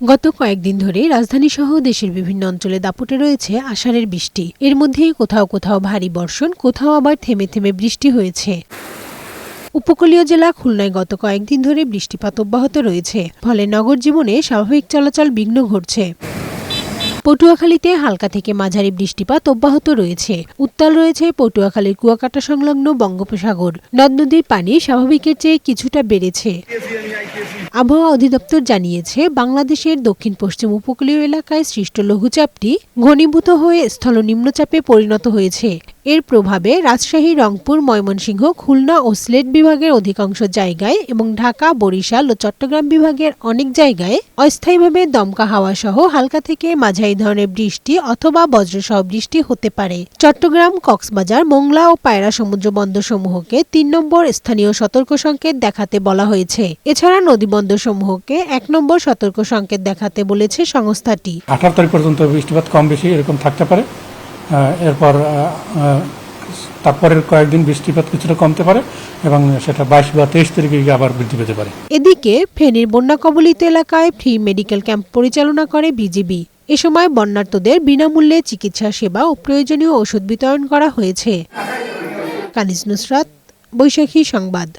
গত কয়েকদিন ধরে রাজধানীসহ দেশের বিভিন্ন অঞ্চলে দাপটে রয়েছে আষাঢ়ের বৃষ্টি। এর মধ্যে কোথাও কোথাও ভারী বর্ষণ, কোথাও আবার থেমে থেমে বৃষ্টি হয়েছে। উপকূলীয় জেলা খুলনায় গত কয়েকদিন ধরে বৃষ্টিপাত অব্যাহত রয়েছে, ফলে নগর জীবনে স্বাভাবিক চলাচল বিঘ্ন ঘটছে। পটুয়াখালীতে হালকা থেকে মাঝারি বৃষ্টিপাত অব্যাহত রয়েছে। উত্তাল রয়েছে পটুয়াখালীর কুয়াকাটা সংলগ্ন বঙ্গোপসাগর। নদ নদীর পানি স্বাভাবিকের চেয়ে কিছুটা বেড়েছে। আবহাওয়া অধিদপ্তর জানিয়েছে, বাংলাদেশের দক্ষিণ পশ্চিম উপকূলীয় এলাকায় সৃষ্ট লঘুচাপটি ঘনীভূত হয়ে স্থল নিম্নচাপে পরিণত হয়েছে। এর প্রভাবে রাজশাহী, রংপুর, ময়মনসিংহ, খুলনা ও সিলেট বিভাগের অধিকাংশ জায়গায় এবং ঢাকা, বরিশাল ও চট্টগ্রাম বিভাগের অনেক জায়গায় অস্থায়ীভাবে দমকা হাওয়া সহ হালকা থেকে মাঝারি ধরনের বৃষ্টি অথবা বজ্রসহ বৃষ্টি হতে পারে। চট্টগ্রাম, কক্সবাজার, মোংলা ও পায়রা সমুদ্র বন্দরসমূহকে ৩ নম্বর স্থানীয় সতর্ক সংকেত দেখাতে বলা হয়েছে। এছাড়া নদীবন্দরসমূহকে ১ নম্বর সতর্ক সংকেত দেখাতে বলেছে সংস্থাটি। 18 তারিখ পর্যন্ত বৃষ্টিপাত কম বেশি এরকম থাকতে পারে। এরপর তারপরের কয়েকদিন বৃষ্টিপাত কিছুটা কমতে পারে এবং সেটা 22 বা 23 তারিখে আবার বৃদ্ধি পেতে পারে। এদিকে ফেনীর বন্যা কবলিত এলাকায় ফ্রি মেডিকেল ক্যাম্প পরিচালনা করে বিজিবি। এ সময় বন্যার্তদের বিনামূল্যে চিকিৎসা সেবা ও প্রয়োজনীয় ওষুধ বিতরণ করা হয়েছে। কানিজ নুসরাত, বৈশাখী সংবাদ।